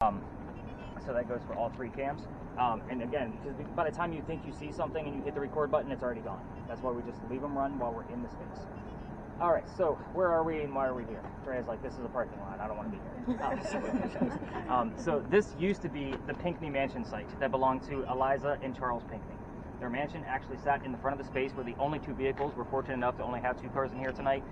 So that goes for all 3 cams. And again, because by the time you think you see something and you hit the record button, it's already gone. That's why we just leave them run while we're in the space. All right, so where are we and why are we here? Drea's like, this is a parking lot. I don't want to be here. So this used to be the Pinckney Mansion site that belonged to Eliza and Charles Pinckney. Their mansion actually sat in the front of the space where the only 2 vehicles. We're fortunate enough to only have 2 cars in here tonight.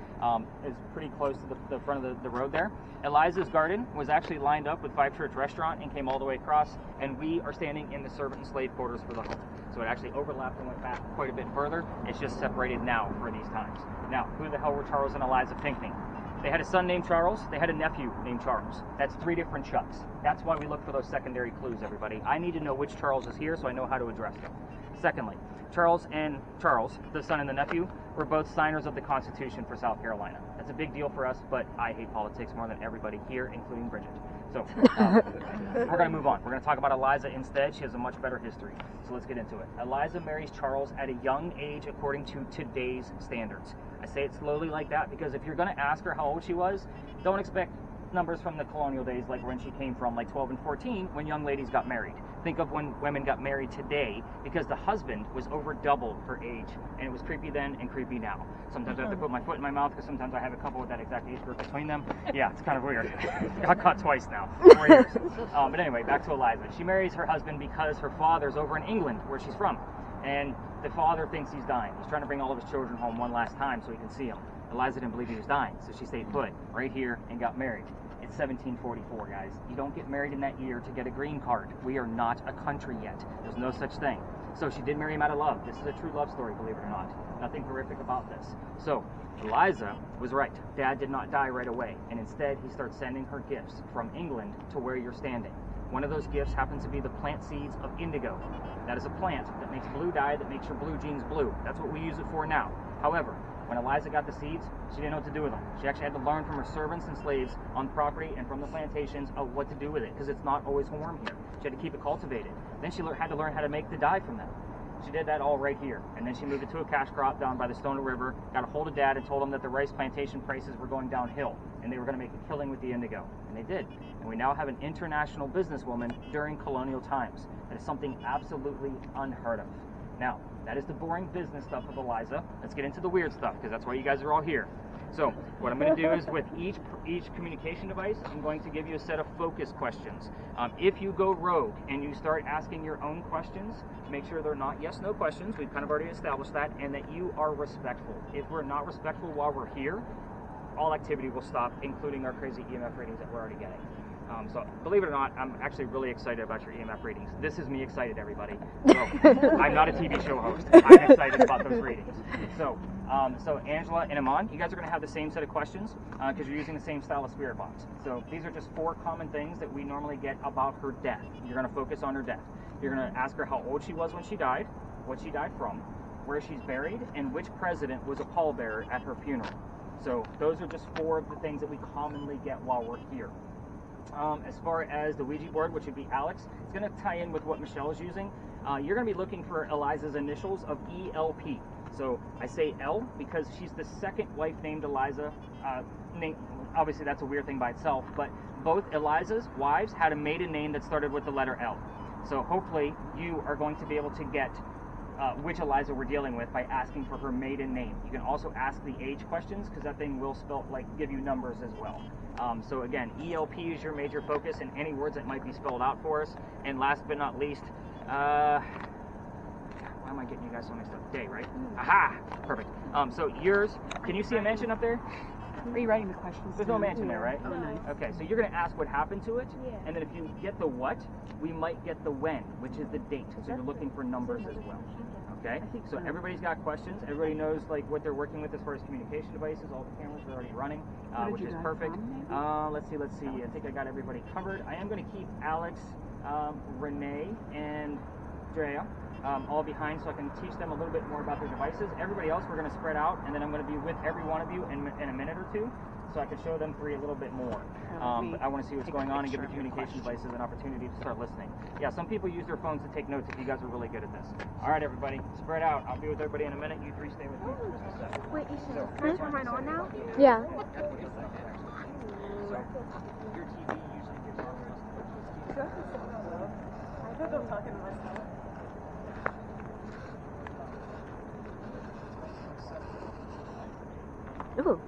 It's pretty close to the front of the road there. Eliza's garden was actually lined up with Five Church Restaurant and came all the way across, and we are standing in the servant and slave quarters for the home. So it actually overlapped and went back quite a bit further. It's just separated now for these times. Now, who the hell were Charles and Eliza Pinckney? They had a son named Charles. They had a nephew named Charles. That's 3 different Chucks. That's why we look for those secondary clues, everybody. I need to know which Charles is here so I know how to address them. Secondly, Charles and Charles, the son and the nephew, were both signers of the Constitution for South Carolina. That's a big deal for us, but I hate politics more than everybody here, including Bridget. So we're going to move on. We're going to talk about Eliza instead. She has a much better history. So let's get into it. Eliza marries Charles at a young age according to today's standards. I say it slowly like that because if you're going to ask her how old she was, don't expect numbers from the colonial days like when she came from, like 12 and 14, when young ladies got married. Think of when women got married today, because the husband was over double her age, and it was creepy then and creepy now. Sometimes I have to put my foot in my mouth because sometimes I have a couple with that exact age group between them. Yeah, it's kind of weird. Got caught twice now. 4 years. But anyway, back to Eliza. She marries her husband because her father's over in England, where she's from, and the father thinks he's dying. He's trying to bring all of his children home one last time so he can see them. Eliza didn't believe he was dying, so she stayed put right here and got married. It's 1744, guys. You don't get married in that year to get a green card. We are not a country yet. There's no such thing. So she did marry him out of love. This is a true love story, believe it or not. Nothing horrific about this. So Eliza was right. Dad did not die right away, and instead he starts sending her gifts from England to where you're standing. One of those gifts happens to be the plant seeds of indigo. That is a plant that makes blue dye that makes your blue jeans blue. That's what we use it for now. However, when Eliza got the seeds, she didn't know what to do with them. She actually had to learn from her servants and slaves on property and from the plantations of what to do with it, because it's not always warm here. She had to keep it cultivated. Then she had to learn how to make the dye from them. She did that all right here, and then she moved it to a cash crop down by the Stoner River, got a hold of Dad and told him that the rice plantation prices were going downhill, and they were going to make a killing with the indigo, and they did. And we now have an international businesswoman during colonial times. That is something absolutely unheard of. Now, that is the boring business stuff of Eliza. Let's get into the weird stuff, because that's why you guys are all here. So, what I'm going to do is with each communication device, I'm going to give you a set of focus questions. If you go rogue and you start asking your own questions, make sure they're not yes/no questions. We've kind of already established that, and that you are respectful. If we're not respectful while we're here, all activity will stop, including our crazy EMF ratings that we're already getting. So believe it or not, I'm actually really excited about your EMF readings. This is me excited, everybody. So I'm not a TV show host. I'm excited about those readings. So Angela and Iman, you guys are going to have the same set of questions because you're using the same style of spirit box. So these are just 4 common things that we normally get about her death. You're going to focus on her death. You're going to ask her how old she was when she died, what she died from, where she's buried, and which president was a pallbearer at her funeral. So those are just 4 of the things that we commonly get while we're here. As far as the Ouija board, which would be Alex, it's going to tie in with what Michelle is using. You're going to be looking for Eliza's initials of ELP. So I say L because she's the second wife named Eliza. Obviously, that's a weird thing by itself, but both Eliza's wives had a maiden name that started with the letter L. So hopefully you are going to be able to get which Eliza we're dealing with by asking for her maiden name. You can also ask the age questions because that thing will give you numbers as well. So again, ELP is your major focus, and any words that might be spelled out for us. And last but not least, why am I getting you guys so mixed up? Day, right? Aha! Perfect. So yours, can you see a mansion up there? Are you writing the questions? There's no mansion there, right? Oh, nice. Okay, so you're going to ask what happened to it, and then if you get the what, we might get the when, which is the date. So you're looking for numbers as well. Okay, so everybody's got questions. Everybody knows what they're working with as far as communication devices. All the cameras are already running, which is perfect. Let's see. I think I got everybody covered. I am going to keep Alex, Renee, and Drea all behind so I can teach them a little bit more about their devices. Everybody else, we're going to spread out, and then I'm going to be with every one of you in a minute or 2. So I can show them 3 a little bit more. But I want to see what's going on and give the communication devices an opportunity to start listening. Yeah, some people use their phones to take notes if you guys are really good at this. All right, everybody, spread out. I'll be with everybody in a minute. You 3 stay with me for just a second. Wait, you should turn them right on now? Yeah. So your TV usually gives off I think I'm talking to myself. Ooh.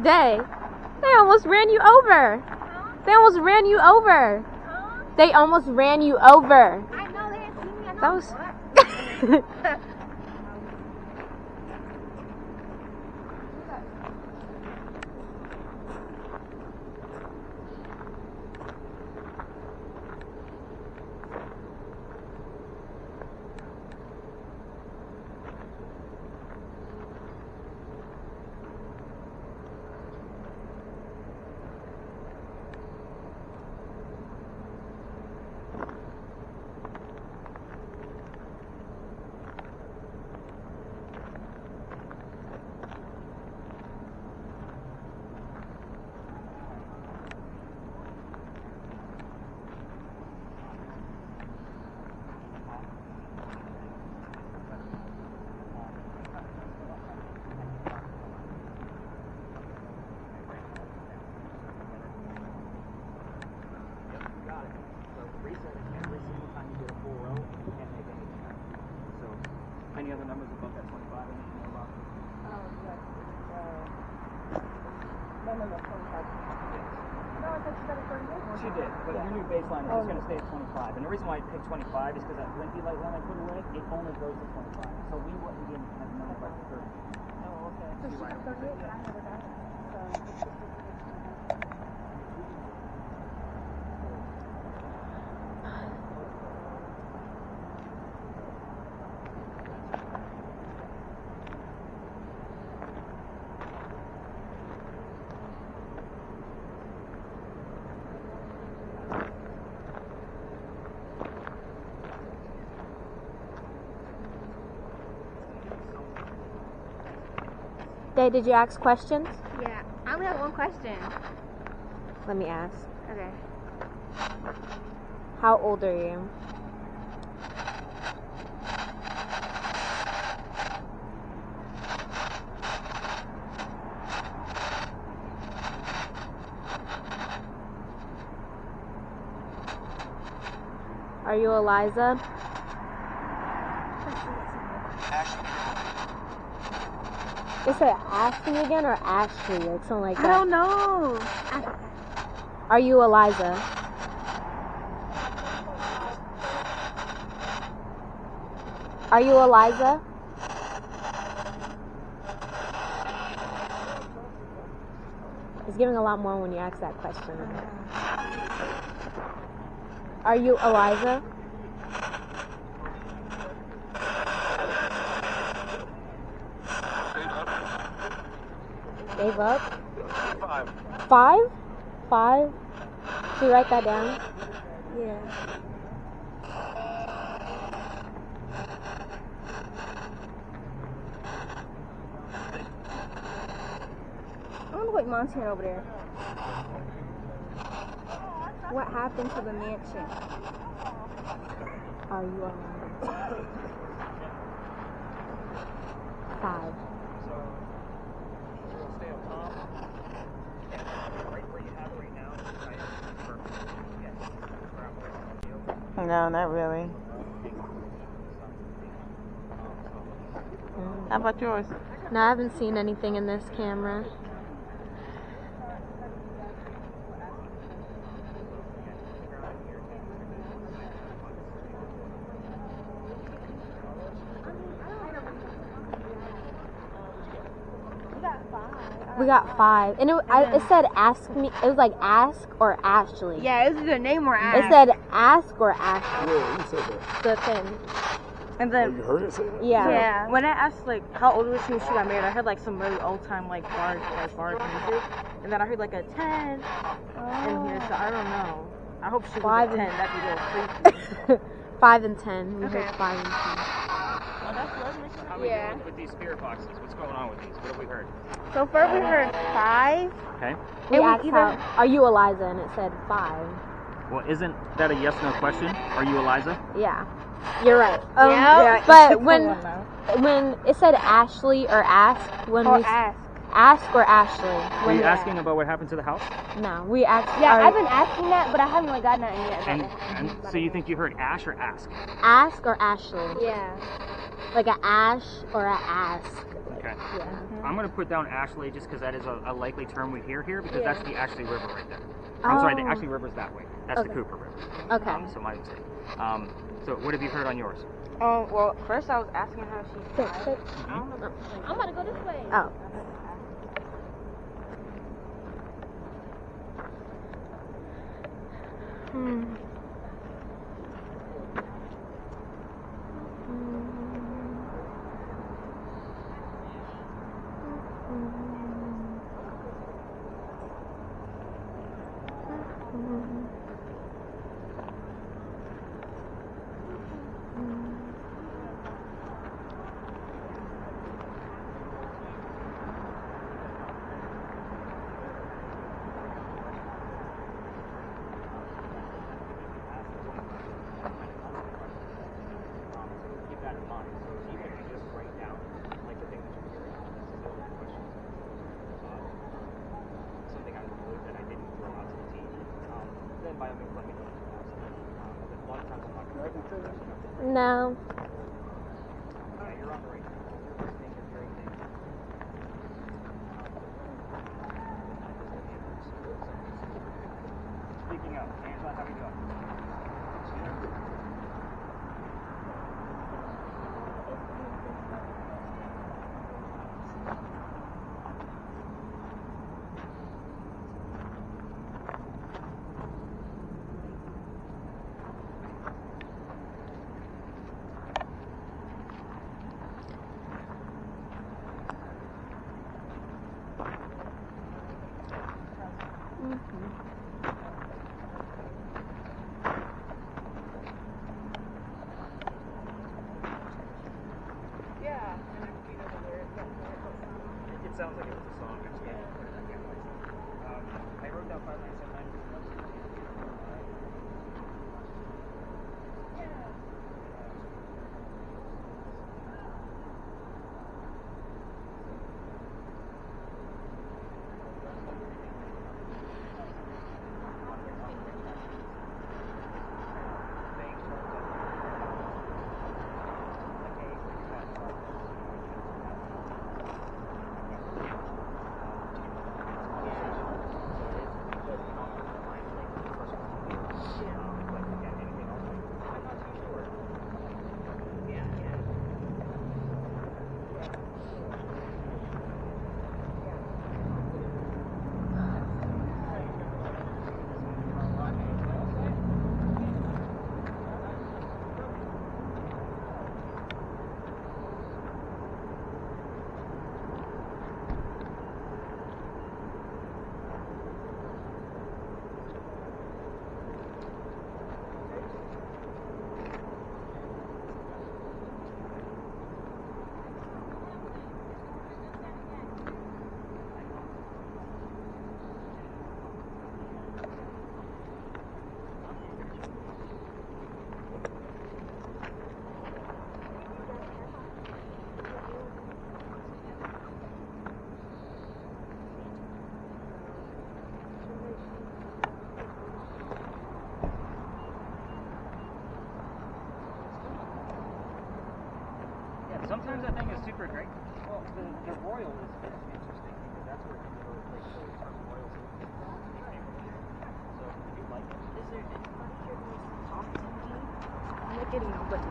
They almost ran you over. They almost ran you over. They almost ran you over. I know they didn't see me. I know. That was. Any other numbers above that 25 or anything about? No, 25. No, I thought you got a 38. She did, but your new baseline is just going to stay at 25. And the reason why I picked 25 is because that blinky light line I put away, it only goes to 25. So we wouldn't be have number by 30. Oh, okay. So she got 38, but I never got it. So. Did you ask questions? Yeah, I only have one question. Let me ask. Okay. How old are you? Are you Eliza? Is it ask me again or Ashley? Like something like that. I don't know. Are you Eliza? Are you Eliza? It's giving a lot more when you ask that question. Are you Eliza? Gave up? 5? 5? Should we write that down? Yeah. I'm gonna wait Montana over there. What happened to the mansion? Are you Eliza? 5. Stay up top. Right where you have it right now. No, not really. How about yours? No, I haven't seen anything in this camera. We got 5. And it said ask me. It was like ask or Ashley. Yeah, it was either name or ask. It said ask or Ashley. Yeah, you said that. The thing. And Oh, then you heard it say that? Yeah. when I asked like how old was she when she got married, I heard like some really old time like bar music, and then I heard like a 10 in here, so I don't know. I hope she was 5 a 10. and- That'd be a little creepy. 5 and 10. We Okay. heard 5 and 10. Oh, that's lovely. How are we doing with these spirit boxes? What's going on with these? What have we heard? So first we heard 5. Okay. We It was asked either- how, are you Eliza? And it said 5. Well, isn't that a yes/no question? Are you Eliza? Yeah. You're right. Yeah, But come when on now. when it said Ashley or ask, when Or we ask. or Ashley. Were When you we asking about what happened to the house? No, we asked. Yeah, our- I've been asking that, but I haven't really gotten that yet. And so you think you heard Ash or ask? ask or Ashley. Yeah. Like a ash or a ask. Okay. Yeah. I'm going to put down Ashley just because that is a likely term we hear here because that's the Ashley River right there. I'm sorry, the Oh. Ashley River's that way. That's the Okay. Cooper River. Okay. So my mistake. So what have you heard on yours? Well, first I was asking how she Sit, died. sit. I'm gonna go this way. Oh. Hmm. Keep that in mind. So even if you just write down like the thing that you're hearing, this is the only question. Something I would that I didn't throw out to the team. Then by all means let me know. A lot of times I'm not going to No. Yeah, you're on the right track. You're listening, you're hearing things. Speaking of, Angela, how are you doing? Yeah. It sounds like it was a song. Actually. I wrote down 5979. Sometimes I think it's super great. Well, the royal is interesting because that's where you go like the term royal came from. So if you like it. Is there anybody here who wants to talk to me? I'm not getting nobody.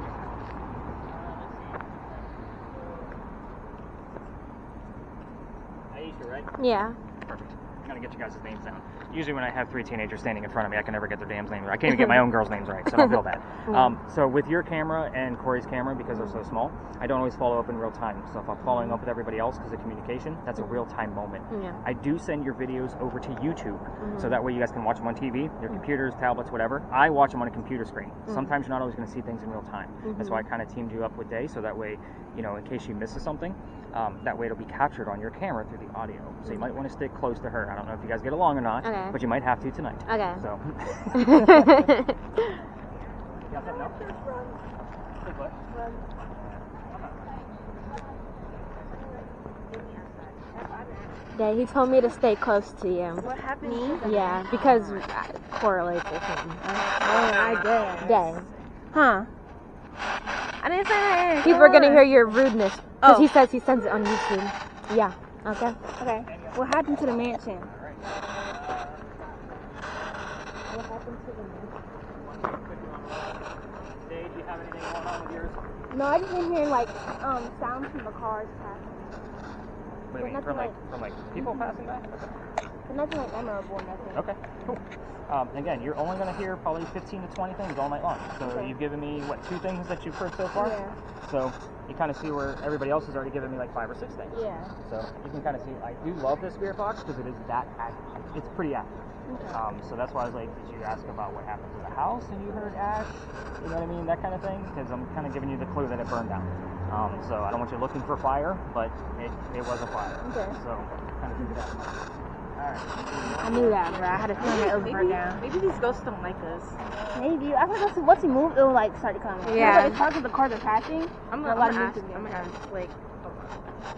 Aisha, right? Yeah. Perfect. gotta get you guys' names down. Usually when I have 3 teenagers standing in front of me, I can never get their damn names right. I can't even get my own girls' names right, so I don't feel bad. So with your camera and Corey's camera, because they're so small, I don't always follow up in real time. So if I'm following up with everybody else because of communication, that's a real-time moment. Yeah. I do send your videos over to YouTube, so that way you guys can watch them on TV, your computers, tablets, whatever. I watch them on a computer screen. Sometimes you're not always going to see things in real time. That's why I kind of teamed you up with Day, so that way, you know, in case she misses something, that way it'll be captured on your camera through the audio. So you might want to stick close to her. I don't know if you guys get along or not, but you might have to tonight. Okay. So. You got something else? Say what? Dad, he told me to stay close to you. What happened? Me? Yeah, because correlates or something. I did. Day. Huh? I didn't say that. People are gonna hear your rudeness because Oh. he says he sends it on YouTube. Yeah. Okay. Okay. What happened to the mansion? Dave, do you have anything going on with yours? No, I just been hearing like sounds from the cars passing. What do you mean? nothing From like people passing by? But nothing like memorable or nothing. Okay, cool. Again, you're only going to hear probably 15 to 20 things all night long. So you've given me, what, 2 things that you've heard so far? Yeah. So you kind of see where everybody else has already given me like 5 or 6 things. Yeah. So you can kind of see, I do love this spirit box because it is that active. It's pretty active. So that's why I was like, did you ask about what happened to the house and you heard ash? You know what I mean? That kind of thing. Because I'm kind of giving you the clue that it burned down. So I don't want you looking for fire, but it was a fire. Okay. So kind of keep that in mind. Alright. I knew that, bro. I had a feeling it was burnt down. Maybe these ghosts don't like us. Maybe. I think once we move, it'll like start to come. Yeah. It's hard because the cars are passing. I'm A gonna lot of ask. movement. I'm gonna ask. Like,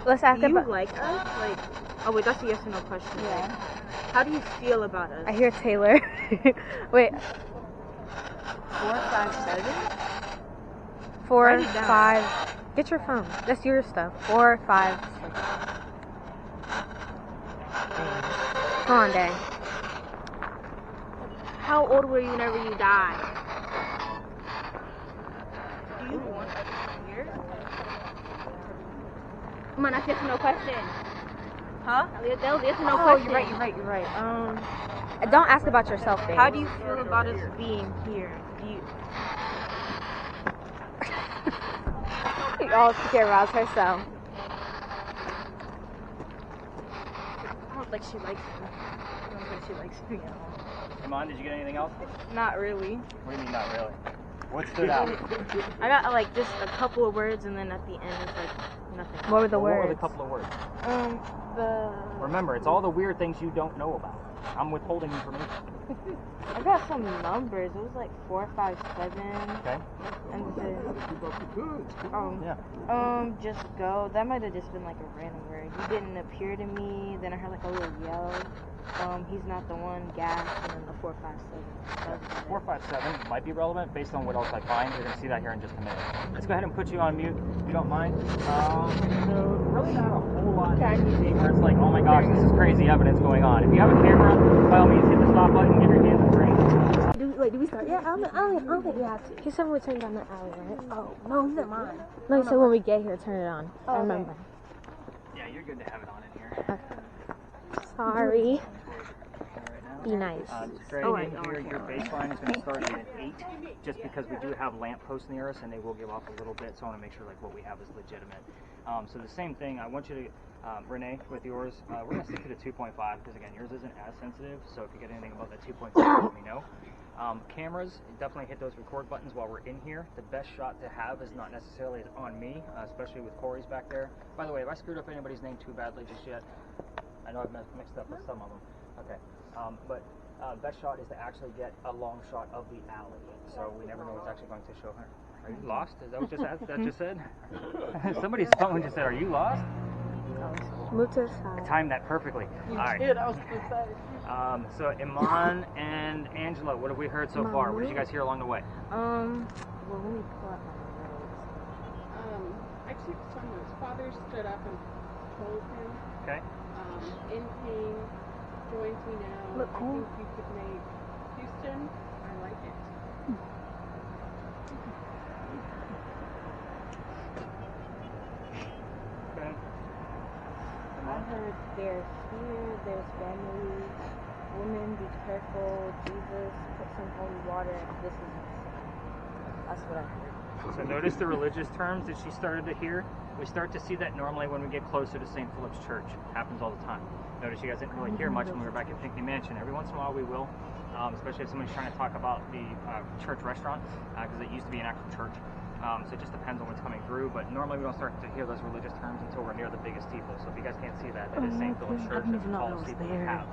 Let's ask do you about. like us? Like, oh wait, that's a yes or no question. Yeah. How do you feel about us? I hear Taylor. Wait. 4, 5, 7. 4, Write it down. 5. Get your phone. That's your stuff. 4, 5, 6. Come on, Day. How old were you whenever you died? Do you want us to hear? Come on, that's yes or no question. Huh? That was yes or no Oh, question. you're right. Don't ask about yourself, Day. How do you feel about us being here? Do you? She always care about herself. I don't think she likes me. I don't think she likes me at all. Iman, did you get anything else? Not really. What do you mean, not really? What stood out? I got like just a couple of words, and then at the end it's like nothing. What were the What were the words? couple of words? The Remember, it's all the weird things you don't know about. I'm withholding information. I got some numbers. It was like 4, 5, 7. Okay? And then Yeah. just go. That might have just been like a random word. He didn't appear to me. Then I heard like a little yell. He's not the one. Gas. And then the 4, 5, 7. That was about 4, 5, 7 might be relevant based on what else I find. You're going to see that here in just a minute. Let's go ahead and put you on mute if you don't mind. So, really not a whole lot happening where it's like, oh my gosh, this is crazy evidence going on. If you have a camera, by all means hit the stop button, give your hands a drink. Do we start? Yeah, I don't think we have to. He said when we turned on the alley, right? Oh, no, these are mine. No, he said when we get here, turn it on. Oh, I okay. remember. Yeah, you're good to have it on in here. Sorry. Be nice. Straight in here, your baseline is going to start at an 8, just because we do have lamp posts near us and they will give off a little bit, so I want to make sure like what we have is legitimate. So the same thing, I want you to, Renee, with yours, we're going to stick to the 2.5 because again, yours isn't as sensitive, so if you get anything above that 2.5, let me know. Cameras, definitely hit those record buttons while we're in here. The best shot to have is not necessarily on me, especially with Corey's back there. By the way, have I screwed up anybody's name too badly just yet? I know I've mixed up with some of them. Okay. But best shot is to actually get a long shot of the alley, so we never know what's actually going to show her. Are you lost? Is that what that just said? Somebody's phone just said, "Are you lost?" Move to the I side. timed that perfectly. All right. I was going to say. So Iman and Angela, what have we heard so far? What did you guys hear along the way? Well, let me pull out my notes. Actually, some of his father stood up and told him, Okay. in pain, joins me now. Look I cool. think you could make Houston. I like it. Okay. Iman? heard there's fear, there's family, women be careful, Jesus put some holy water, and this is insane. That's what I heard. So notice the religious terms that she started to hear. We start to see that normally when we get closer to St. Philip's Church. It happens all the time. Notice you guys didn't really hear much when we were back at Pinckney Mansion. Every once in a while we will, especially if somebody's trying to talk about the church restaurant, because it used to be an actual church. So it just depends on what's coming through, but normally we don't start to hear those religious terms until we're near the biggest steeple. So if you guys can't see that, that is St. Philip's Church. That's the tallest steeple we have.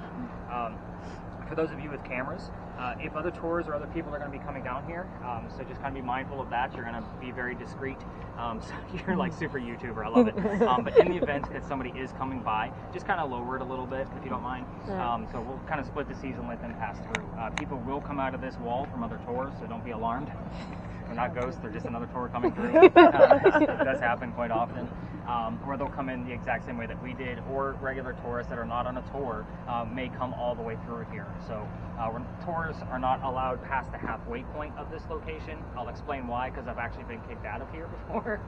For those of you with cameras, if other tours or other people are going to be coming down here, so just kind of be mindful of that. You're going to be very discreet. So you're like super YouTuber. I love it. But in the event that somebody is coming by, just kind of lower it a little bit if you don't mind. So we'll kind of split the seats and let them pass through. People will come out of this wall from other tours, so don't be alarmed. They're not ghosts, they're just another tour coming through. It does happen quite often. Or they'll come in the exact same way that we did, or regular tourists that are not on a tour may come all the way through here. So when tours are not allowed past the halfway point of this location, I'll explain why, because I've actually been kicked out of here before.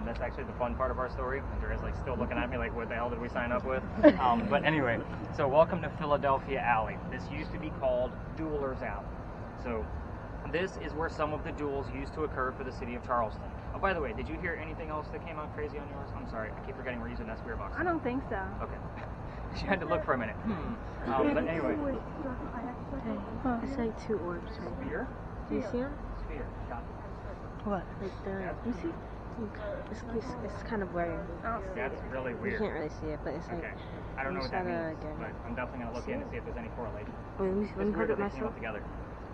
That's actually the fun part of our story. Andrea's like still looking at me like, what the hell did we sign up with? But anyway, so welcome to Philadelphia Alley. This used to be called Duelers Alley. So this is where some of the duels used to occur for the city of Charleston. Oh, by the way, did you hear anything else that came out crazy on yours? I'm sorry, I keep forgetting we're using that spirit box. I don't think so. Okay. She had to look for a minute. But anyway. It's like 2 orbs right Sphere? Do you see them? Sphere. Got it. What? Like they're, you see? It's kind of blurry. That's really You weird. can't really see it, but it's like... Okay. I don't know what that means, but I'm definitely going to look in and see if there's any correlation. Wait, let me hold it myself. Together.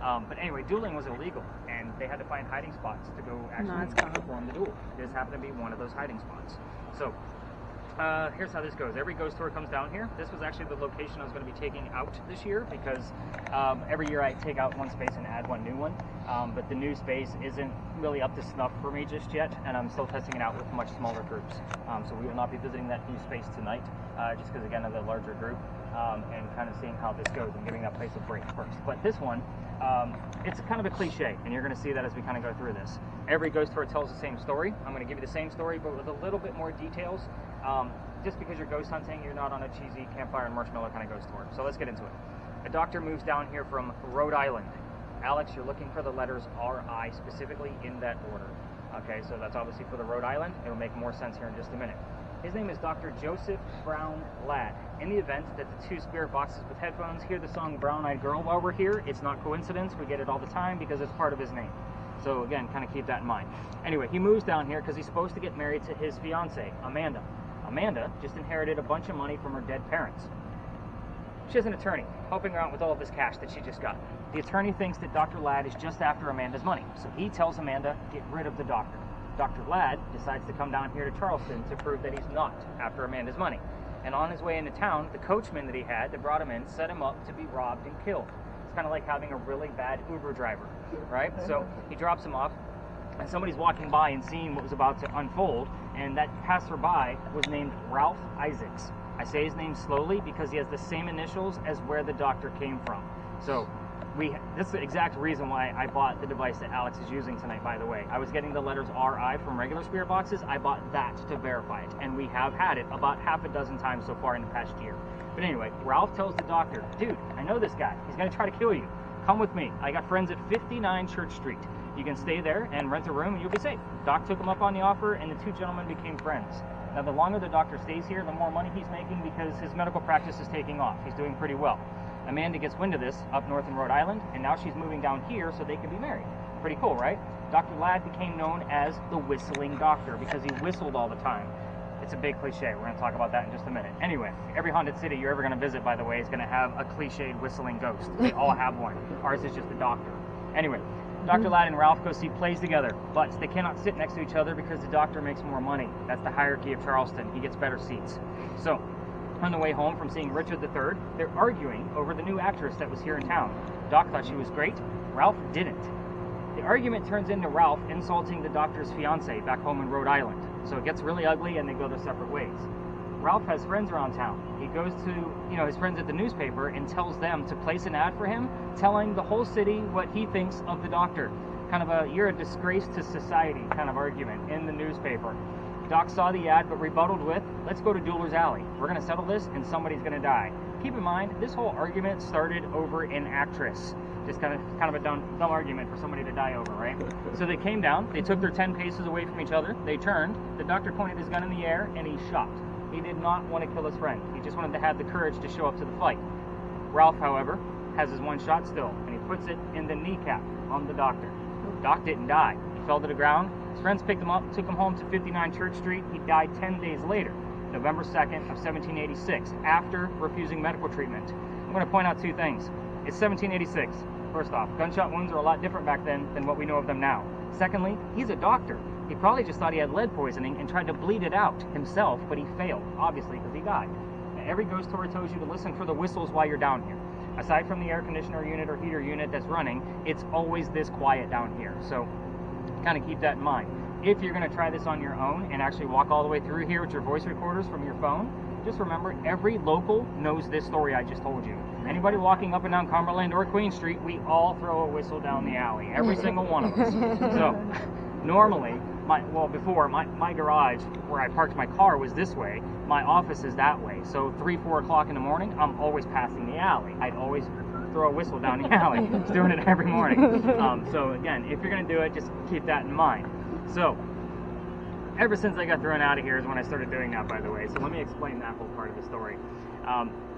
But anyway, dueling was illegal, and they had to find hiding spots to go actually perform the duel. This happened to be one of those hiding spots. So, here's how this goes. Every ghost tour comes down here. This was actually the location I was going to be taking out this year, because every year I take out one space and add one new one. But the new space isn't really up to snuff for me just yet, and I'm still testing it out with much smaller groups. So we will not be visiting that new space tonight, just because, again, of the larger group, and kind of seeing how this goes and giving that place a break first. But this one, it's kind of a cliche, and you're going to see that as we kind of go through this. Every ghost tour tells the same story. I'm going to give you the same story, but with a little bit more details. Just because you're ghost hunting, you're not on a cheesy campfire and marshmallow kind of ghost tour. So let's get into it. A doctor moves down here from Rhode Island. Alex, you're looking for the letters R-I specifically in that order. Okay, so that's obviously for the Rhode Island. It'll make more sense here in just a minute. His name is Dr. Joseph Brown Ladd. In the event that the 2 spirit boxes with headphones hear the song Brown Eyed Girl while we're here, it's not coincidence. We get it all the time because it's part of his name. So again, kind of keep that in mind. Anyway, he moves down here because he's supposed to get married to his fiancée, Amanda. Amanda just inherited a bunch of money from her dead parents. She has an attorney helping her out with all of this cash that she just got. The attorney thinks that Dr. Ladd is just after Amanda's money, so he tells Amanda, get rid of the doctor. Dr. Ladd decides to come down here to Charleston to prove that he's not after Amanda's money. And on his way into town, the coachman that he had that brought him in set him up to be robbed and killed. It's kind of like having a really bad Uber driver, right? So he drops him off, and somebody's walking by and seeing what was about to unfold, and that passerby was named Ralph Isaacs. I say his name slowly because he has the same initials as where the doctor came from. So that's the exact reason why I bought the device that Alex is using tonight, by the way. I was getting the letters RI from regular spirit boxes. I bought that to verify it, and we have had it about half a dozen times so far in the past year. But anyway, Ralph tells the doctor, dude, I know this guy. He's going to try to kill you. Come with me. I got friends at 59 Church Street. You can stay there and rent a room and you'll be safe. Doc took him up on the offer, and the 2 gentlemen became friends. Now, the longer the doctor stays here, the more money he's making because his medical practice is taking off. He's doing pretty well. Amanda gets wind of this up north in Rhode Island, and now she's moving down here so they can be married. Pretty cool, right? Dr. Ladd became known as the Whistling Doctor because he whistled all the time. It's a big cliche. We're going to talk about that in just a minute. Anyway, every haunted city you're ever going to visit, by the way, is going to have a cliched whistling ghost. They all have one. Ours is just the doctor. Anyway, Dr. Ladd and Ralph go see plays together, but they cannot sit next to each other because the doctor makes more money. That's the hierarchy of Charleston. He gets better seats. So, on the way home from seeing Richard III, they're arguing over the new actress that was here in town. Doc thought she was great. Ralph didn't. The argument turns into Ralph insulting the doctor's fiancée back home in Rhode Island. So it gets really ugly and they go their separate ways. Ralph has friends around town. He goes to, his friends at the newspaper and tells them to place an ad for him, telling the whole city what he thinks of the doctor. Kind of a, you're a disgrace to society kind of argument in the newspaper. Doc saw the ad, but rebutted with, let's go to Dueler's Alley. We're going to settle this, and somebody's going to die. Keep in mind, this whole argument started over an actress. Just kind of a dumb argument for somebody to die over, right? So they came down, they took their 10 paces away from each other, they turned, the doctor pointed his gun in the air, and he shot. He did not want to kill his friend. He just wanted to have the courage to show up to the fight. Ralph, however, has his one shot still, and he puts it in the kneecap on the doctor. Doc didn't die. He fell to the ground. His friends picked him up, took him home to 59 Church Street. He died 10 days later, November 2nd of 1786, after refusing medical treatment. I'm going to point out two things. It's 1786. First off, gunshot wounds are a lot different back then than what we know of them now. Secondly, he's a doctor. He probably just thought he had lead poisoning and tried to bleed it out himself, but he failed, obviously, because he died. Now, every ghost story tells you to listen for the whistles while you're down here. Aside from the air conditioner unit or heater unit that's running, it's always this quiet down here. So kind of keep that in mind. If you're going to try this on your own and actually walk all the way through here with your voice recorders from your phone, just remember, every local knows this story I just told you. Anybody walking up and down Cumberland or Queen Street, we all throw a whistle down the alley. Every single one of us. So, normally, before, my garage, where I parked my car, was this way. My office is that way. So, 3, 4 o'clock in the morning, I'm always passing the alley. I'd always throw a whistle down the alley. Just doing it every morning. So, again, if you're going to do it, just keep that in mind. So, ever since I got thrown out of here is when I started doing that, by the way. So let me explain that whole part of the story.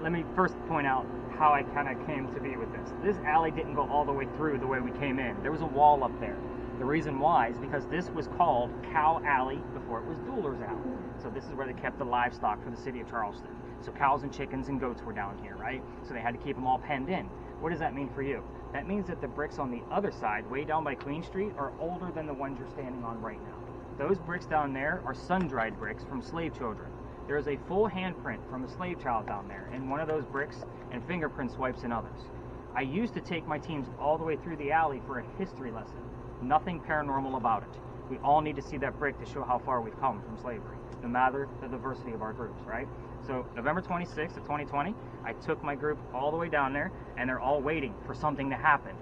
Let me first point out how I kind of came to be with this. This alley didn't go all the way through the way we came in. There was a wall up there. The reason why is because this was called Cow Alley before it was Dueler's Alley. So this is where they kept the livestock for the city of Charleston. So cows and chickens and goats were down here, right? So they had to keep them all penned in. What does that mean for you? That means that the bricks on the other side, way down by Queen Street, are older than the ones you're standing on right now. Those bricks down there are sun-dried bricks from slave children. There is a full handprint from a slave child down there in one of those bricks, and fingerprint swipes in others. I used to take my teams all the way through the alley for a history lesson. Nothing paranormal about it. We all need to see that brick to show how far we've come from slavery, no matter the diversity of our groups, right? So November 26th of 2020, I took my group all the way down there, and they're all waiting for something to happen.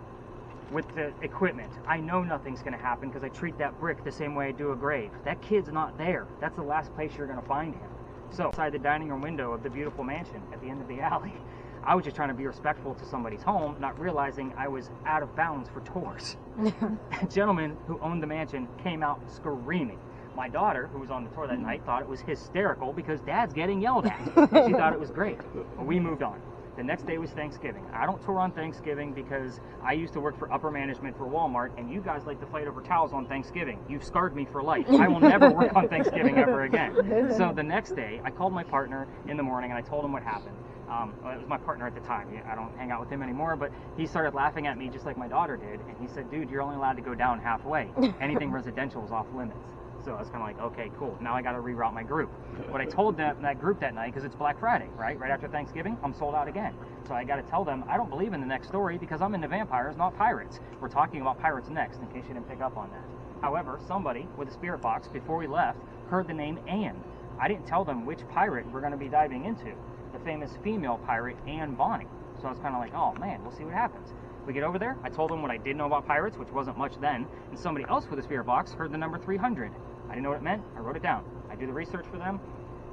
With the equipment, I know nothing's going to happen because I treat that brick the same way I do a grave. That kid's not there. That's the last place you're going to find him. So, outside the dining room window of the beautiful mansion at the end of the alley, I was just trying to be respectful to somebody's home, not realizing I was out of bounds for tours. A gentleman who owned the mansion came out screaming. My daughter, who was on the tour that night, thought it was hysterical because Dad's getting yelled at. She thought it was great. But we moved on. The next day was Thanksgiving. I don't tour on Thanksgiving because I used to work for upper management for Walmart, and you guys like to fight over towels on Thanksgiving. You've scarred me for life. I will never work on Thanksgiving ever again. So the next day, I called my partner in the morning, and I told him what happened. It was my partner at the time. I don't hang out with him anymore, but he started laughing at me just like my daughter did, and he said, dude, you're only allowed to go down halfway. Anything residential is off limits. So I was kind of like, okay, cool. Now I got to reroute my group. But I told that group that night, because it's Black Friday, right? Right after Thanksgiving, I'm sold out again. So I got to tell them, I don't believe in the next story because I'm into vampires, not pirates. We're talking about pirates next, in case you didn't pick up on that. However, somebody with a spirit box, before we left, heard the name Anne. I didn't tell them which pirate we're going to be diving into. The famous female pirate, Anne Bonny. So I was kind of like, oh man, we'll see what happens. We get over there, I told them what I did know about pirates, which wasn't much then, and somebody else with a spirit box heard the number 300. I didn't know what it meant, I wrote it down. I do the research for them.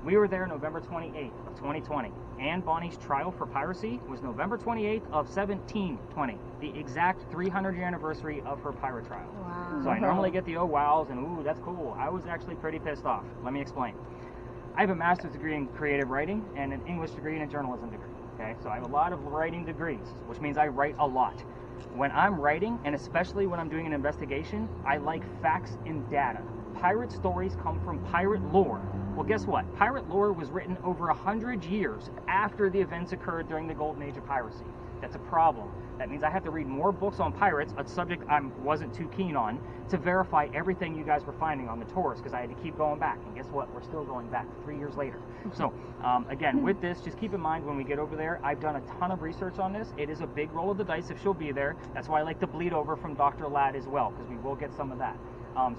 We were there November 28th of 2020. Anne Bonny's trial for piracy was November 28th of 1720, the exact 300-year anniversary of her pirate trial. Wow. So I normally get the oh wows and ooh, that's cool. I was actually pretty pissed off. Let me explain. I have a master's degree in creative writing and an English degree and a journalism degree. Okay, so I have a lot of writing degrees, which means I write a lot. When I'm writing, and especially when I'm doing an investigation, I like facts and data. Pirate stories come from pirate lore. Well, guess what? Pirate lore was written over 100 years after the events occurred during the golden age of piracy. That's a problem. That means I have to read more books on pirates, a subject I wasn't too keen on, to verify everything you guys were finding on the tours, because I had to keep going back. And guess what? We're still going back 3 years later. So, again, with this, just keep in mind when we get over there, I've done a ton of research on this. It is a big roll of the dice if she'll be there. That's why I like to bleed over from Dr. Ladd as well, because we will get some of that.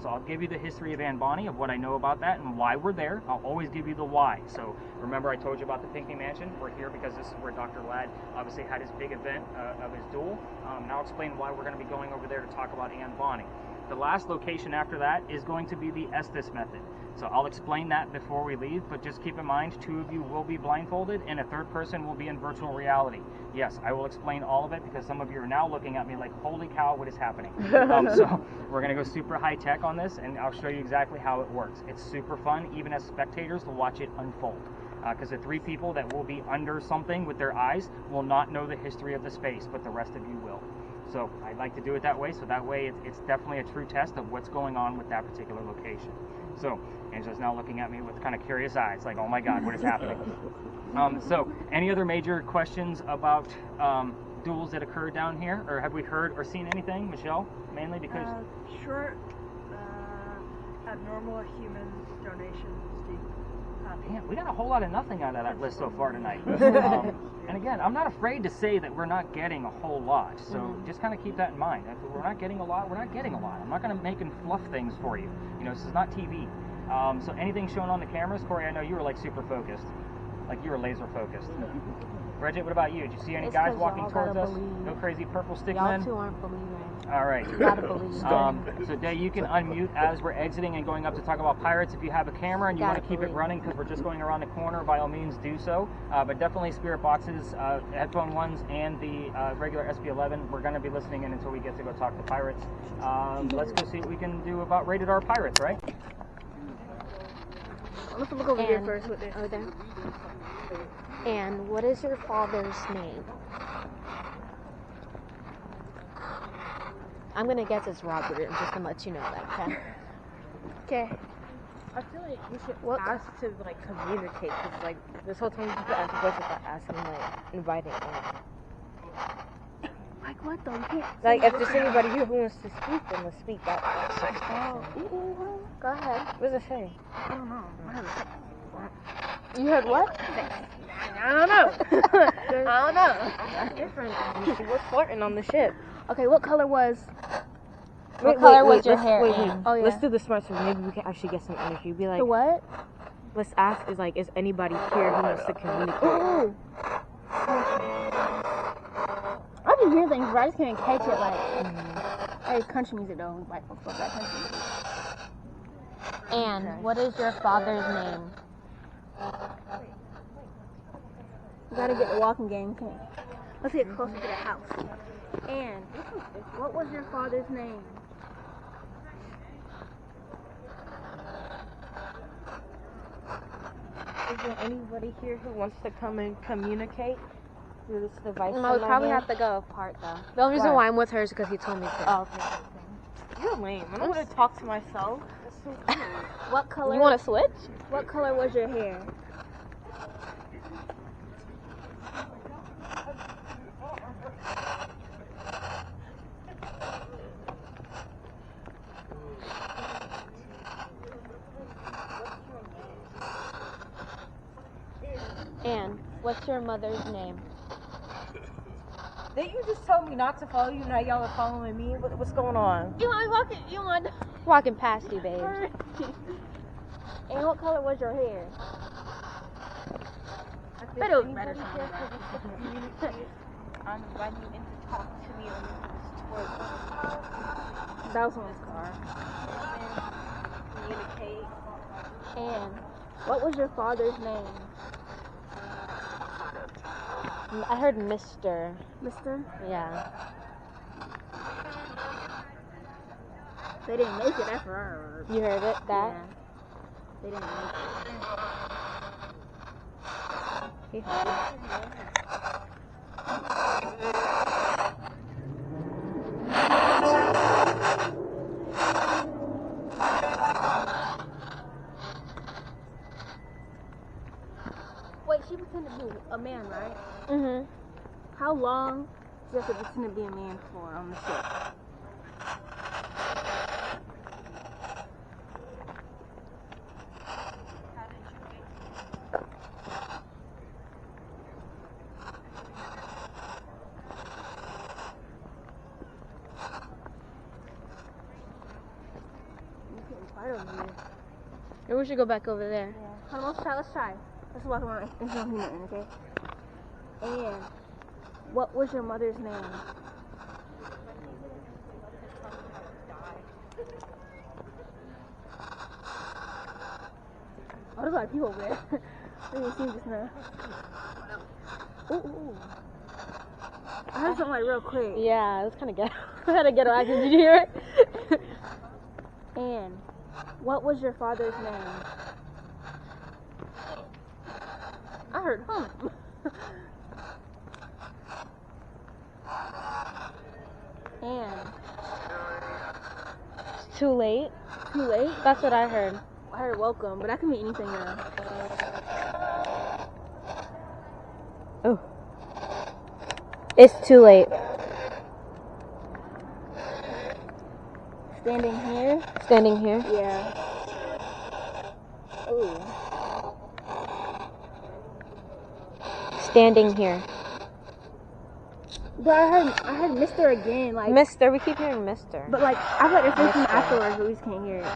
So I'll give you the history of Anne Bonny, of what I know about that and why we're there. I'll always give you the why. So remember I told you about the Pinckney Mansion? We're here because this is where Dr. Ladd obviously had his big event of his duel. Now I'll explain why we're going to be going over there to talk about Anne Bonny. The last location after that is going to be the Estes method. So I'll explain that before we leave, but just keep in mind 2 of you will be blindfolded and a 3rd person will be in virtual reality. Yes, I will explain all of it because some of you are now looking at me like, holy cow, what is happening? So we're going to go super high tech on this, and I'll show you exactly how it works. It's super fun, even as spectators, to watch it unfold. Because the 3 people that will be under something with their eyes will not know the history of the space, but the rest of you will. So I'd like to do it that way, so that way it's definitely a true test of what's going on with that particular location. So Angela's now looking at me with kind of curious eyes, like, oh my God, what is happening? So any other major questions about duels that occurred down here? Or have we heard or seen anything, Michelle, mainly because... Short, abnormal human donations. Damn, we got a whole lot of nothing out of that list so far tonight. And again, I'm not afraid to say that we're not getting a whole lot, so just kind of keep that in mind. If we're not getting a lot, we're not getting a lot. I'm not going to make and fluff things for you. You know, this is not TV. So anything shown on the cameras, Corey, I know you were like super focused. Like you were laser focused. Bridget, what about you? Did you see any guys walking towards us? No crazy purple stick men? Y'all two aren't believing. All right. You gotta believe. So Day, you can unmute as we're exiting and going up to talk about pirates. If you have a camera and you want to keep it running because we're just going around the corner, by all means do so. But definitely spirit boxes, headphone ones, and the regular SB11. We're going to be listening in until we get to go talk to pirates. Let's go see what we can do about rated R pirates, right? Let's look over here first with this. Over there. And what is your father's name? I'm gonna guess it's Robert. I'm just gonna let you know that, okay? Okay. I feel like we should ask to like communicate because like this whole time we just ask questions without asking like inviting in. Like what though? You can't. Like if there's anybody here who wants to speak, then let's speak. That. Go ahead. What does it say? I don't know. You heard what? I don't know. I don't know. That's different. She was flirting on the ship. Okay, what color was? What color was your hair? Wait. Oh yeah. Let's do the smart so maybe we can actually get some energy. Be like, The what? let's ask is anybody here who wants to communicate? Ooh. I can hear things, but I just can't catch it. Like, hey, country music though. White folks love that country music. And what is your father's name? You gotta get the walking game. Okay. Let's get closer to the house. And what was your father's name? Is there anybody here who wants to come and communicate through this device? No, we probably have to go apart though. The only reason why I'm with her is because he told me to. Oh, okay. You're lame. I don't want to talk to myself. That's so cool. What color? You want to switch? What color was your hair? And what's your mother's name? Didn't you just tell me not to follow you? Now y'all are following me. What's going on? You want walking past you, babe. And what color was your hair? But it was better time. I'm inviting you in to talk to me on this tour. That was someone's car. Communicate. And what was your father's name? I heard Mr. Mister? Yeah. They didn't make it that far. You heard it? That? Yeah. They didn't make it. Wait, she pretended to be a man, right? Mm-hmm. How long do you have to pretend to be a man for on the ship? Maybe we should go back over there. Yeah. Hold on, let's try. Let's walk around and show him nothing, okay? And what was your mother's name? there's a lot of people over there. I didn't see him just now. Ooh. I heard something like real quick. Yeah, it was kind of ghetto. I had a ghetto accent. Did you hear it? And what was your father's name? I heard hum. And It's too late. too late? That's what I heard. I heard welcome, but that can mean anything now. Oh. It's too late. Standing here? Standing here. Yeah. Ooh. Standing here. But I heard Mister again, like. Mister, we keep hearing Mister. But like, I thought your face from afterwards, but we just can't hear it.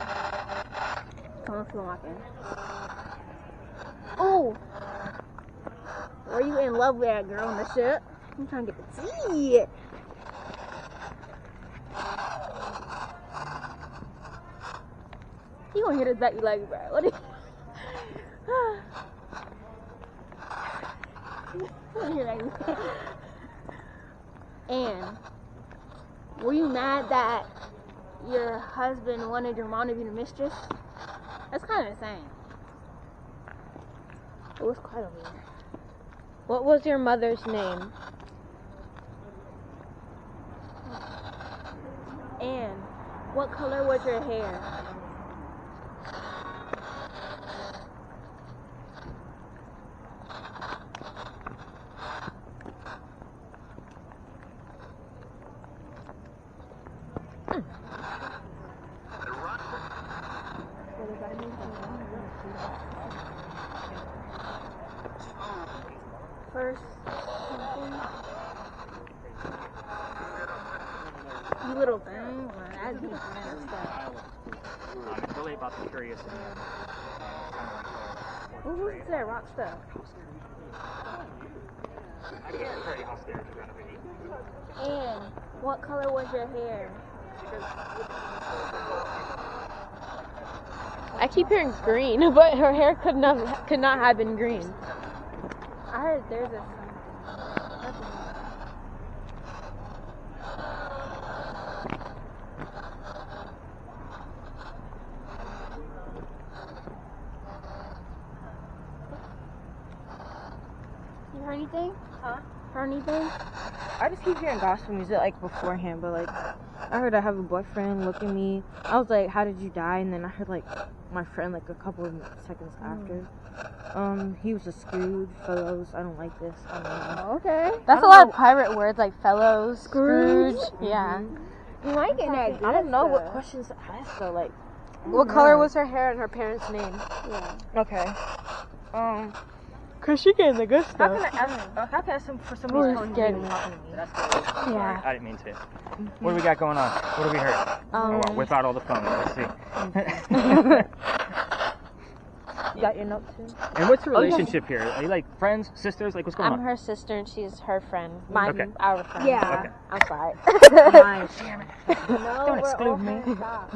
Someone's still knocking. Oh! Were you in love with that girl in the ship? I'm trying to get the tea. You gonna hit us back, you like, bro? What? And were you mad that your husband wanted your mom to be the mistress? That's kind of insane. It was quite a weird. What was your mother's name? And what color was your hair? First, you little thing. That's deep, man. It's really about the curious and Who's that rock stuff? I can't tell you how scared you're gonna be. And what color was your hair? I keep hearing green, but her hair could not have been green. I heard there's a. You heard anything? Huh? Heard anything? I just keep hearing gospel music like beforehand, but like I heard I have a boyfriend. Look at me. I was like, how did you die? And then I heard like my friend like a couple of seconds after. He was a Scrooge. Fellows, I don't like this. I don't know. Oh, okay. That's a lot of pirate words like fellows, Scrooge. Yeah. You might get that. I don't know what questions to ask though. Like, what color was her hair and her parents' name? Yeah. Okay. Cause she getting the good stuff. How can I ask? How can I ask for somebody's Ooh, phone scared and me. talking to me? That's good. I'm sorry. Yeah. I didn't mean to. What do we got going on? What have we heard? Oh, well, whip out all the phones. Let's see. You got your notes too? And what's the relationship here? Are you like friends, sisters? Like what's going I'm on? her sister and she's her friend. Okay. Our friend. Yeah. Okay. I'm sorry. Nice. Damn it. No, Don't we're exclude all me. friends. Stop.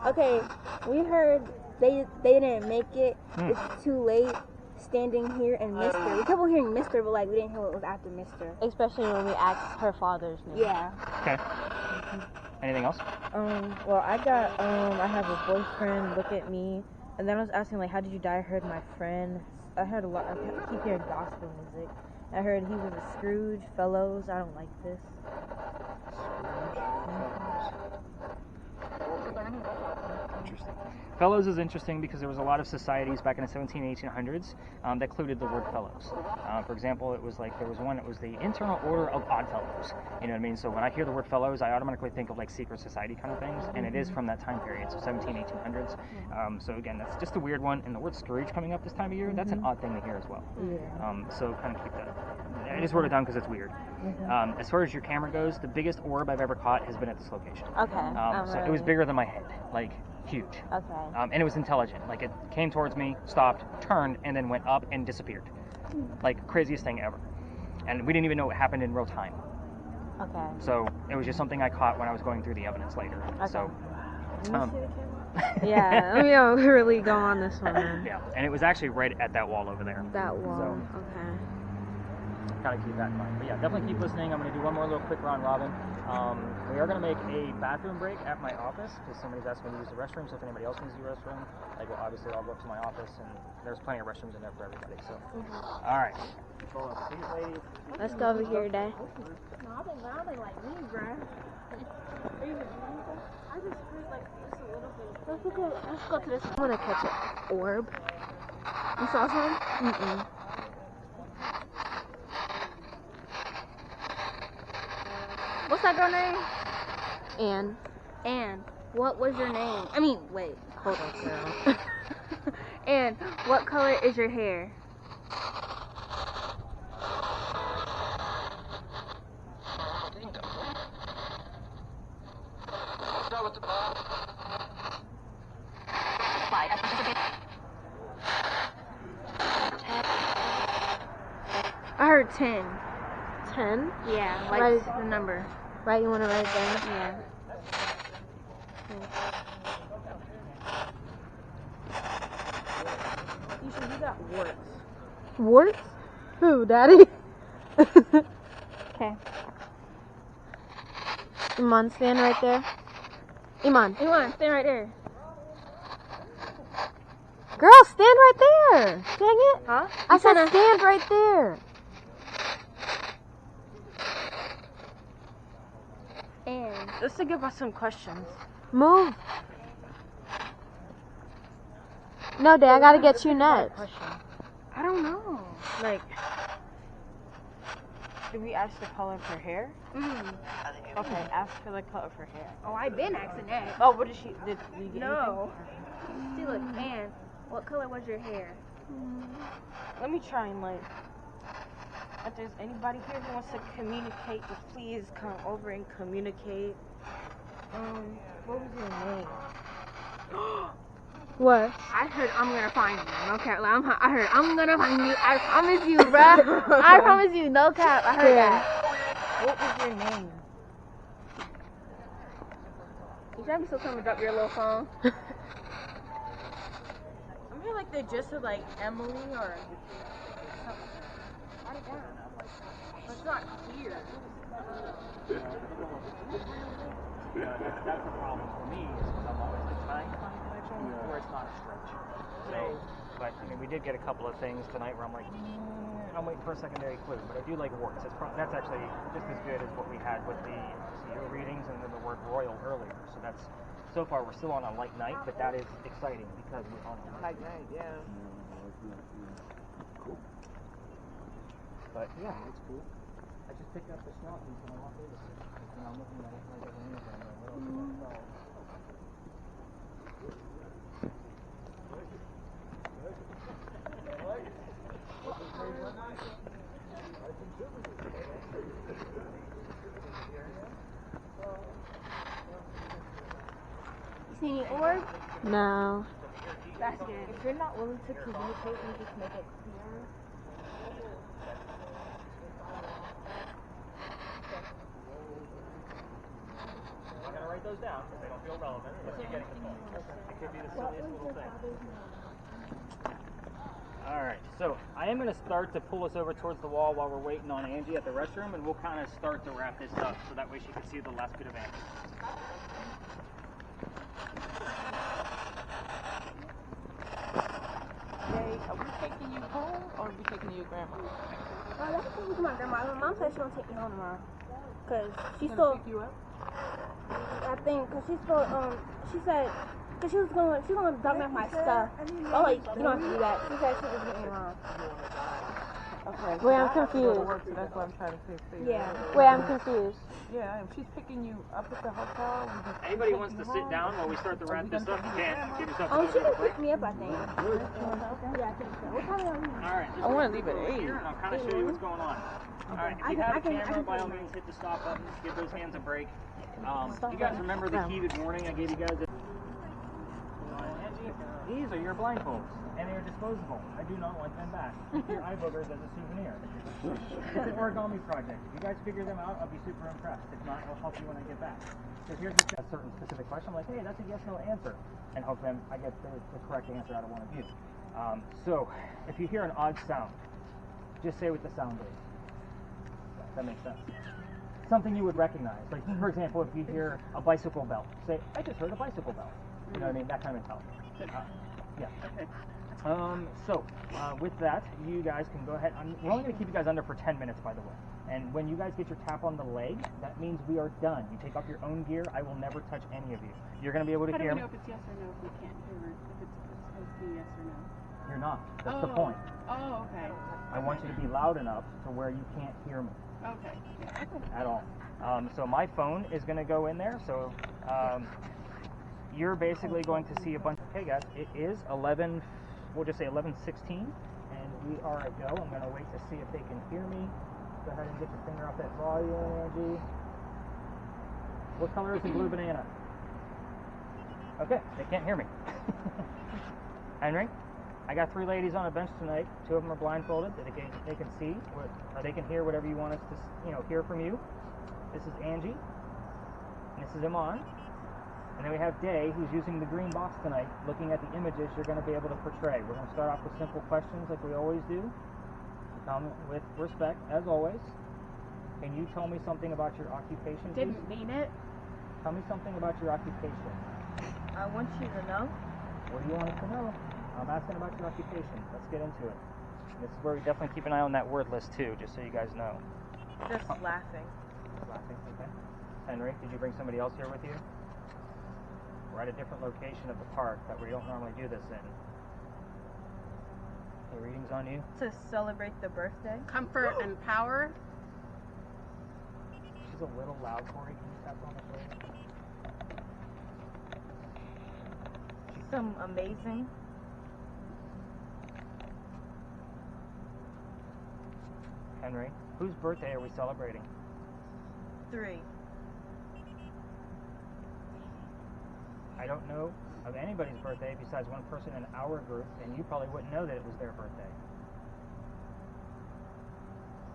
Okay, we heard they didn't make it. It's too late. Standing here and Mister. We kept on hearing Mister, but like we didn't hear what was after Mister. Especially when we asked her father's name. Yeah. Okay. Anything else? Well, I have a boyfriend. Look at me. And then I was asking like, how did you die? I heard my friend. I heard a lot. I keep hearing gospel music. I heard he was a Scrooge. Fellows, I don't like this. Interesting. Fellows is interesting because there was a lot of societies back in the 1800s that included the word fellows. For example, it was like there was one. It was the Internal Order of Odd Fellows. You know what I mean? So when I hear the word fellows, I automatically think of like secret society kind of things, and it is from that time period, so 1800s. So again, that's just a weird one. And the word Scrooge coming up this time of year, that's an odd thing to hear as well. So kind of keep that. I just wrote it down because it's weird. As far as your camera goes, the biggest orb I've ever caught has been at this location. Okay. So it was bigger than my head, like huge. Okay. And it was intelligent. Like it came towards me, stopped, turned, and then went up and disappeared. Like craziest thing ever. And we didn't even know what happened in real time. Okay. So it was just something I caught when I was going through the evidence later. Okay. So, Can you see the camera? Yeah, I mean, I'll really go on this one then. Yeah, and it was actually right at that wall over there. That wall, So, okay. kind of keep that in mind. But yeah, definitely keep listening. I'm going to do one more little quick round robin. We are going to make a bathroom break at my office because somebody's asking me to use the restroom. So if anybody else needs to use the restroom, like, well, obviously I'll go up to my office and there's plenty of restrooms in there for everybody. So, all right. Control of the seat, ladies. Let's go over here, Dad. No, I think like me, bruh. I just feel like just a little bit. Let's go to this. I want to catch an orb. You saw some? Mm-mm. What's that girl name? And Anne. What was your name? I mean, wait. hold on, girl. Anne, what color is your hair? I heard 10. 10? Yeah, like Right. the number. Right, you want to write it down? Yeah. You got warts. Warts? Who, Daddy? Okay. Iman, stand right there. Iman. Iman, stay right there. Girl, stand right there. Dang it. Huh? I said stand right there. Anne. Let's think about some questions. Move. No, Dad, I gotta get you next. I don't know. Like, did we ask the color of her hair? Okay, ask for the color of her hair. Oh, I've been asking that. Oh, what did she? Did you get No. See, look, Anne, what color was your hair? anything? Let me try and like. If there's anybody here who wants to communicate, just please come over and communicate. What was your name? What? I heard I'm gonna find you. No cap. Like, I heard I'm gonna find you. I promise you, bruh. I promise you. No cap. I heard that. What was your name? You trying to be so come and drop your little phone? I'm here like the gist of like Emily or something. Write it down. It's not clear. That's the problem for me is because I'm always like trying to find a connection where it's not a stretch. So, but I mean, we did get a couple of things tonight where I'm like, I'm waiting for a secondary clue. But I do like warts. That's actually just as good as what we had with the CEO readings and then the word royal earlier. So that's so far we're still on a light night, but that is exciting because we're on a light night. Yeah. Cool. But yeah, it's cool. I just picked up the small piece and I walked over to it. And I'm looking at it like a ring of them. What else is that? You see any orb? No. That's good. If you're not willing to communicate, then just make it clear. I'm not going to write those down because they don't feel relevant, but you're getting the point. It could be the silliest little thing. Alright, so I am going to start to pull us over towards the wall while we're waiting on Angie at the restroom, and we'll kind of start to wrap this up so that way she can see the last bit of Angie. Jay, are we taking you home or are we taking you to grandma? I want to take you to my grandma. My mom said she's gonna take me home tomorrow. Cause she's Gonna still, pick you up? I think, cause she's still, she said, cause she's gonna drop me off my stuff. Oh, like, you don't have to do that. She said she was getting me wrong. Okay. Wait, I'm I have to go to confused. work, so that's why I'm trying to figure Yeah. it out. Wait, I'm confused. Yeah, if she's picking you up at the hotel, we just Anybody take wants you to sit home. down while we start to wrap this up? You can. Give yourself a She little bit can of a break. pick me up, I think. Yeah, I think so. What time are you? Alright, I want to leave at 8. here and I'll kind of show you what's going on. Alright, if you have a camera, by all means hit the stop button, give those hands a break. You guys remember the heated warning I gave you guys? Angie? These are your blindfolds, and they're disposable. I do not want them back. Keep your eye boogers as a souvenir. It's an origami project. If you guys figure them out, I'll be super impressed. If not, I'll help you when I get back. So here's a certain specific question. I'm like, hey, that's a yes/no answer, and hope then I get the correct answer out of one of you. So if you hear an odd sound, just say what the sound is. That makes sense. Something you would recognize. Like, for example, if you hear a bicycle bell, say, I just heard a bicycle bell. You know what I mean? That kind of intelligence. Yeah. Okay. With that, you guys can go ahead. We're only going to keep you guys under for 10 minutes, by the way. And when you guys get your tap on the leg, that means we are done. You take off your own gear. I will never touch any of you. You're going to be able to How do hear we me. know if it's yes or no if we can't hear it? If it's supposed to be yes or no? You're not. That's the point. Oh, okay. I want you to be loud enough to where you can't hear me. Okay. Yeah. At all. So my phone is going to go in there. So you're basically going to see a bunch. Okay, guys, it is 11. We'll just say 11:16, and we are a go. I'm going to wait to see if they can hear me. Go ahead and get your finger off that volume, Angie. What color is the blue banana? Okay, they can't hear me. Henry, I got 3 ladies on a bench tonight. 2 of them are blindfolded. They can see, or they can hear whatever you want us to, hear from you. This is Angie, and this is Iman. And then we have Day, who's using the green box tonight, looking at the images you're going to be able to portray. We're going to start off with simple questions like we always do. Come with respect, as always. Can you tell me something about your occupation, please? Didn't mean it. Tell me something about your occupation. I want you to know. What do you want us to know? I'm asking about your occupation. Let's get into it. This is where we definitely keep an eye on that word list, too, just so you guys know. Just laughing. Laughing, okay. Henry, did you bring somebody else here with you? We're at a different location of the park that we don't normally do this in. The reading's on you. To celebrate the birthday. Comfort and power. She's a little loud, Corey. Can you tap on the shoulder? Some amazing. Henry, whose birthday are we celebrating? 3. I don't know of anybody's birthday besides one person in our group, and you probably wouldn't know that it was their birthday.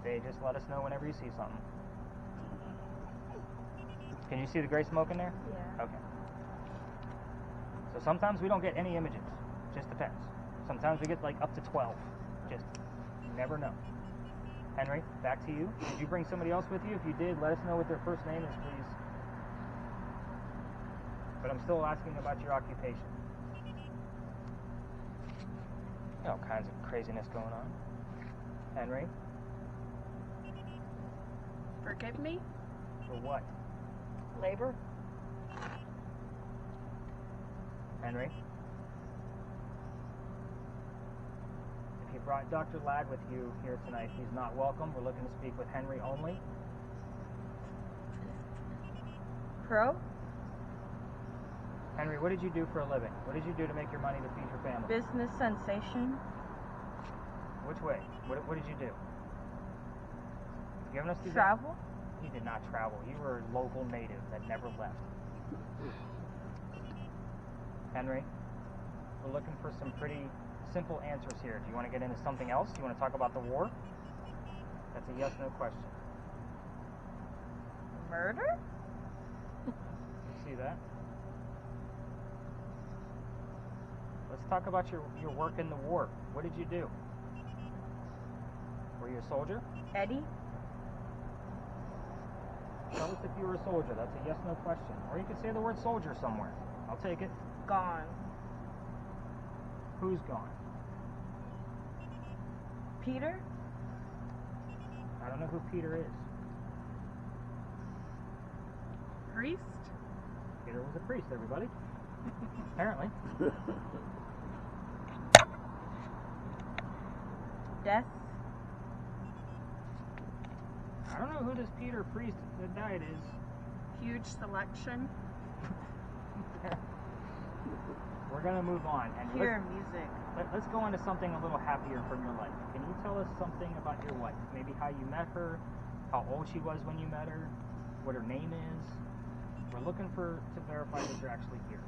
They just let us know whenever you see something. Can you see the gray smoke in there? Yeah. Okay. So sometimes we don't get any images. Just depends. Sometimes we get like up to 12. Just, you never know. Henry, back to you. Did you bring somebody else with you? If you did, let us know what their first name is, please. But I'm still asking about your occupation. All kinds of craziness going on. Henry? Forgive me? For what? Labor? Henry? If you brought Dr. Ladd with you here tonight, he's not welcome. We're looking to speak with Henry only. Pro? Henry, what did you do for a living? What did you do to make your money to feed your family? Business sensation. Which way? What did you do? Giving us the Travel. You did not travel. You were a local native that never left. Henry, we're looking for some pretty simple answers here. Do you want to get into something else? Do you want to talk about the war? That's a yes/no question. Murder? You see that? Let's talk about your work in the war. What did you do? Were you a soldier? Eddie? Tell us if you were a soldier. That's a yes/no question. Or you could say the word soldier somewhere. I'll take it. Gone. Who's gone? Peter? I don't know who Peter is. Priest? Peter was a priest, everybody. Apparently. Death? I don't know who this Peter priest that died is. Huge selection. We're going to move on. And Hear music. let's go on to something a little happier from your life. Can you tell us something about your wife? Maybe how you met her, how old she was when you met her, what her name is. We're looking to verify that you're actually here.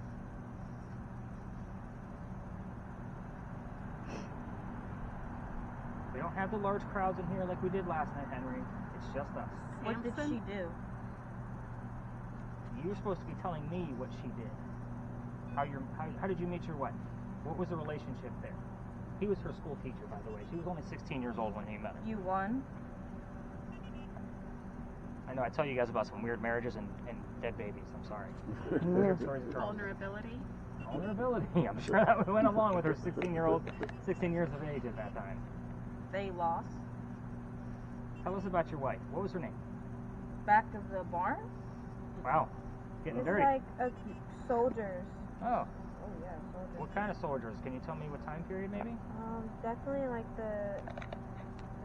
don't have the large crowds in here like we did last night, Henry. It's just us. What did she do? You're supposed to be telling me what she did. How did you meet your wife? What was the relationship there? He was her school teacher, by the way. She was only 16 years old when he met her. You won? I know I tell you guys about some weird marriages and dead babies. I'm sorry. Weird stories of girls. Vulnerability. Vulnerability. I'm sure that went along with her 16 years of age at that time. They lost. Tell us about your wife. What was her name? Back of the barn? Wow. Getting It's dirty. like soldiers. Oh. Oh yeah, soldiers. What kind of soldiers? Can you tell me what time period maybe? Definitely like the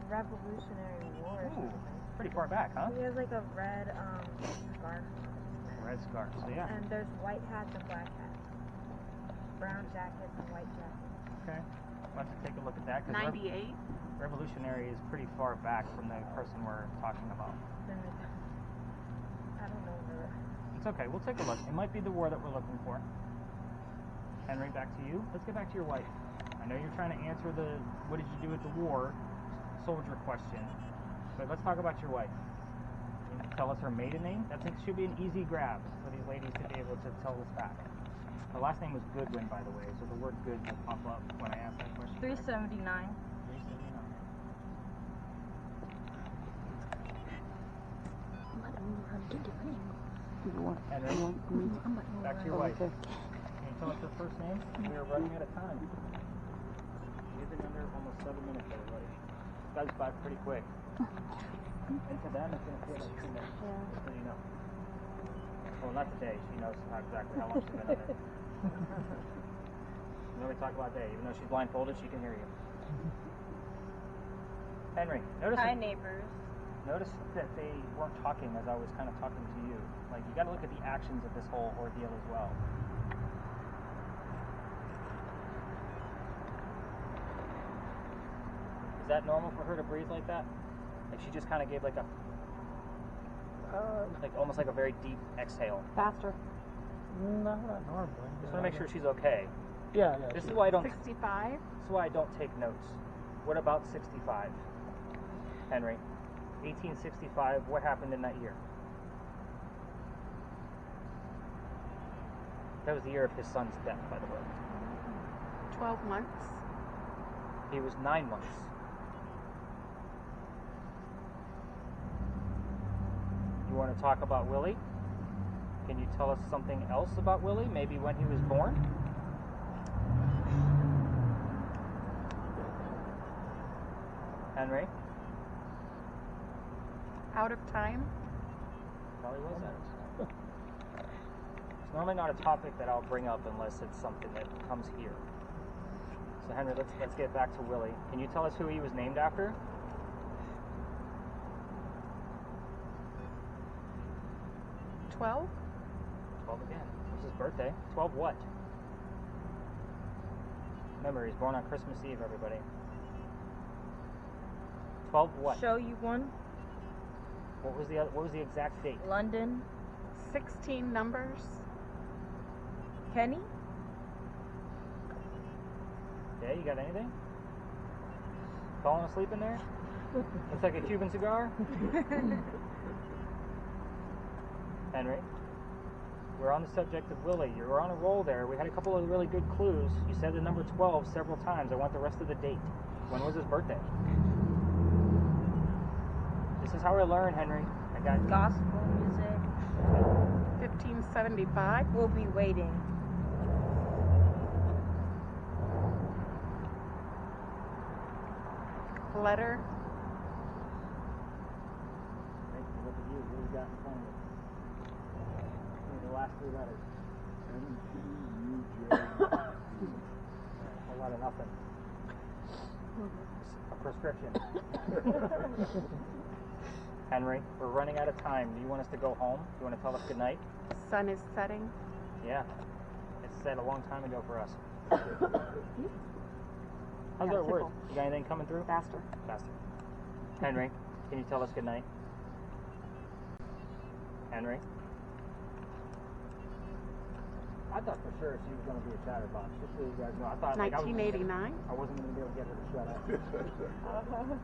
Revolutionary War. Or Ooh, something. pretty far back, huh? He has like a red scarf. Red scarf. So yeah. And there's white hats and black hats. Brown jackets and white jackets. Okay. Let's take a look at that. 'Cause 98. Revolutionary is pretty far back from the person we're talking about. I don't know where. It's okay. We'll take a look. It might be the war that we're looking for. Henry, back to you. Let's get back to your wife. I know you're trying to answer the what did you do at the war soldier question, but let's talk about your wife. Can you tell us her maiden name? That should be an easy grab for these ladies to be able to tell us back. Her last name was Goodwin, by the way, so the word good will pop up when I ask that question. 379. 379. Henry, back to your wife. Can you tell us her first name? We are running out of time. We've been under almost 7 minutes, everybody. This goes by pretty quick. And to them, it's going to feel like 2 minutes. Just so you know. Well, not today. She knows exactly how long she's been under. You know we talk about day. Even though she's blindfolded, she can hear you. Henry, notice Neighbors. Notice that they weren't talking as I was kind of talking to you. Like, you got to look at the actions of this whole ordeal as well. Is that normal for her to breathe like that? Like she just kind of gave like a, like almost like a very deep exhale. Faster. No, not normally. Just want to make sure she's okay. Yeah. This is why I don't. 65. This is why I don't take notes. What about 65, Henry? 1865. What happened in that year? That was the year of his son's death, by the way. 12 months. He was 9 months. You want to talk about Willie? Can you tell us something else about Willie? Maybe when he was born? Henry? Out of time. Probably was that. It's normally not a topic that I'll bring up unless it's something that comes here. So Henry, let's get back to Willie. Can you tell us who he was named after? 12. 12 again. It was his birthday. 12 what? Remember, he's born on Christmas Eve, everybody. 12 what? Show you one. What was the exact date? London. 16 numbers. Kenny. Yeah, you got anything? Falling asleep in there? Looks like a Cuban cigar. Henry, we're on the subject of Willie. You were on a roll there. We had a couple of really good clues. You said the number 12 several times. I want the rest of the date. When was his birthday? This is how I learn, Henry. I got Gospel music. 1575. We'll be waiting. Letter. Look at you. What do you got in front of you? The last 3 letters. A lot of nothing. A prescription. Henry, we're running out of time. Do you want us to go home? Do you want to tell us goodnight? Sun is setting. Yeah. It's set a long time ago for us. How's that word? You got anything coming through? Faster. Faster. Henry, can you tell us goodnight? Henry? I thought for sure she was going to be a chatterbox. Just so you guys know, I thought like, 1989. I wasn't going to be able to get her to shut up.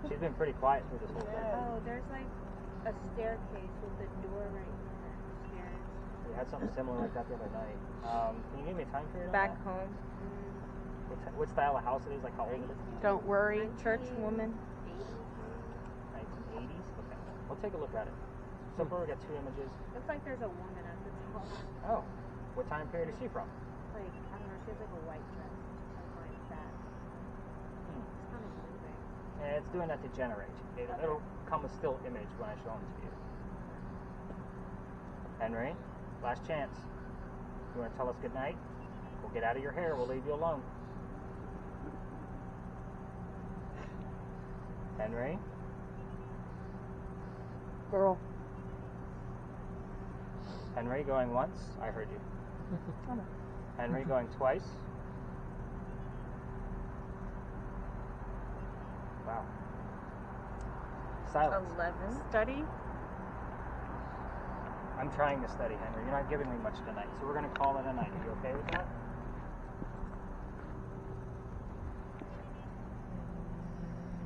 She's been pretty quiet through this whole thing. Oh, there's like a staircase with a door right here. We had something similar like that the other night. Can you give me a time period on Back that? home. What style of house it is? Like how old it is? Don't worry. Church woman. 1980s? Okay. We'll take a look at it. So far we got 2 images. Looks like there's a woman at the top. Oh. What time period is she from? Like, I don't know, she has like a white dress. Like that. It's kind of moving. And it's doing that to generate. It'll come a still image when I show them to you. Henry, last chance. You want to tell us goodnight? We'll get out of your hair. We'll leave you alone. Henry? Girl. Henry going once? I heard you. Henry going twice? Wow. Silence. 11. Study. I'm trying to study, Henry. You're not giving me much tonight, so we're going to call it a night. Are you okay with that?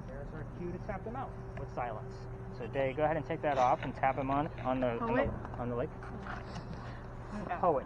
There's our cue to tap them out with silence. So, Day, go ahead and take that off and tap him on the lake. Poet.